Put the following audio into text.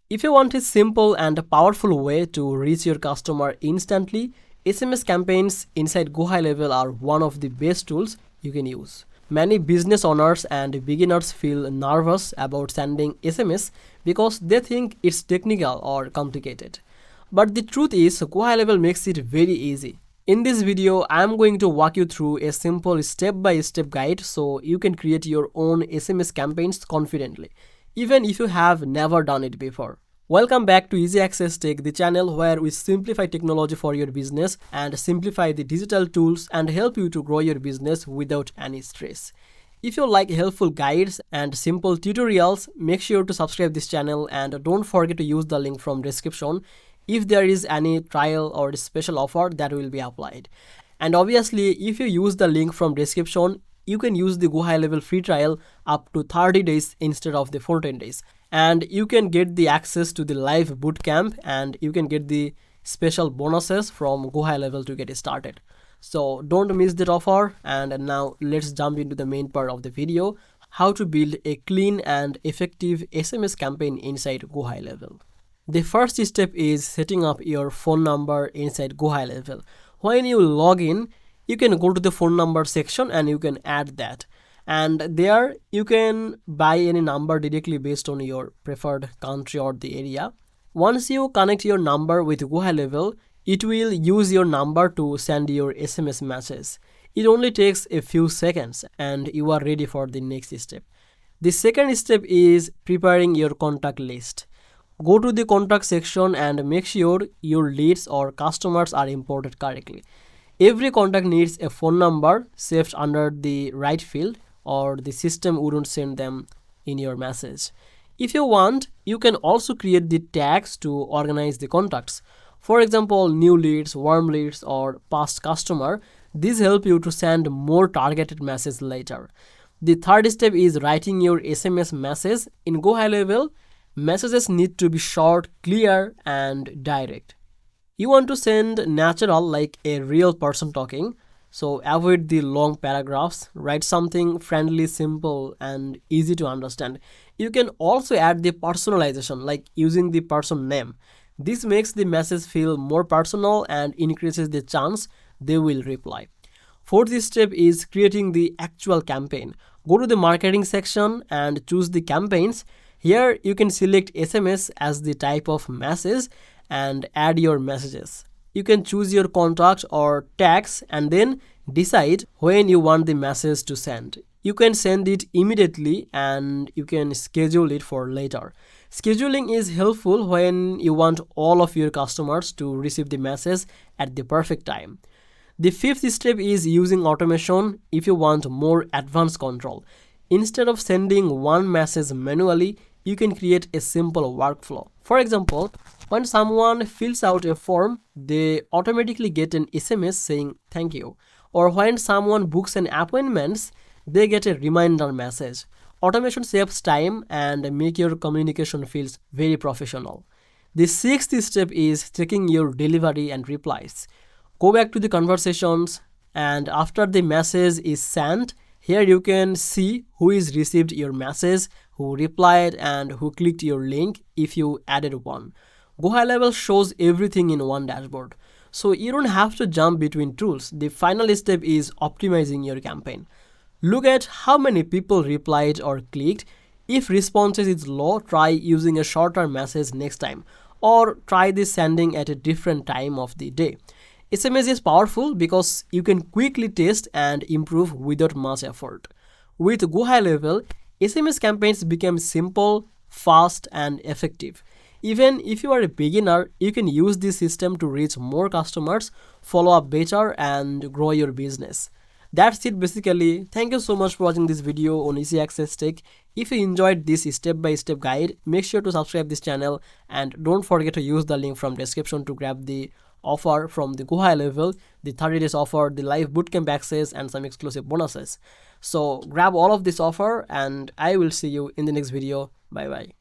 If you want a simple and powerful way to reach your customer instantly, SMS campaigns inside GoHighLevel are one of the best tools you can use. Many business owners and beginners feel nervous about sending SMS because they think it's technical or complicated. But the truth is, GoHighLevel makes it very easy. In this video, I am going to walk you through a simple step-by-step guide so you can create your own SMS campaigns confidently, even if you have never done it before. Welcome back to Easy Access Tech, the channel where we simplify technology for your business and simplify the digital tools and help you to grow your business without any stress. If you like helpful guides and simple tutorials, make sure to subscribe this channel and don't forget to use the link from description if there is any trial or special offer that will be applied. And obviously, if you use the link from description, you can use the GoHighLevel free trial up to 30 days instead of the 14 days. And you can get the access to the live bootcamp and you can get the special bonuses from GoHighLevel to get started. So don't miss that offer. And now let's jump into the main part of the video, how to build a clean and effective SMS campaign inside GoHighLevel. The first step is setting up your phone number inside GoHighLevel. When you log in, you can go to the phone number section and you can add that. And there you can buy any number directly based on your preferred country or the area. Once you connect your number with GoHighLevel, it will use your number to send your SMS message. It only takes a few seconds and you are ready for the next step. The second step is preparing your contact list. Go to the contact section and make sure your leads or customers are imported correctly. Every contact needs a phone number saved under the right field, or the system wouldn't send them in your message. If you want, you can also create the tags to organize the contacts. For example, new leads, warm leads, or past customer. These help you to send more targeted messages later. The third step is writing your SMS message. In GoHighLevel, messages need to be short, clear, and direct. You want to send natural, like a real person talking. So avoid the long paragraphs, write something friendly, simple, and easy to understand. You can also add the personalization, like using the person name. This makes the message feel more personal and increases the chance they will reply. Fourth step is creating the actual campaign. Go to the marketing section and choose the campaigns. Here you can select SMS as the type of message and add your messages. You can choose your contact or tags and then decide when you want the message to send. You can send it immediately and you can schedule it for later. Scheduling is helpful when you want all of your customers to receive the message at the perfect time. The fifth step is using automation if you want more advanced control. Instead of sending one message manually, you can create a simple workflow. For example, when someone fills out a form, they automatically get an SMS saying thank you. Or when someone books an appointment, they get a reminder message. Automation saves time and make your communication feels very professional. The sixth step is checking your delivery and replies. Go back to the conversations and after the message is sent, here you can see who is received your message, who replied, and who clicked your link if you added one. GoHighLevel shows everything in one dashboard, so you don't have to jump between tools. The final step is optimizing your campaign. Look at how many people replied or clicked. If responses is low, try using a shorter message next time, or try this sending at a different time of the day. SMS is powerful because you can quickly test and improve without much effort. With GoHighLevel, SMS campaigns become simple, fast, and effective. Even if you are a beginner, you can use this system to reach more customers, follow up better, and grow your business. That's it basically. Thank you so much for watching this video on Easy Access Tech. If you enjoyed this step-by-step guide, make sure to subscribe this channel and don't forget to use the link from description to grab the offer from the GoHighLevel, the 30 days offer, the live bootcamp access, and some exclusive bonuses. So grab all of this offer and I will see you in the next video. Bye bye.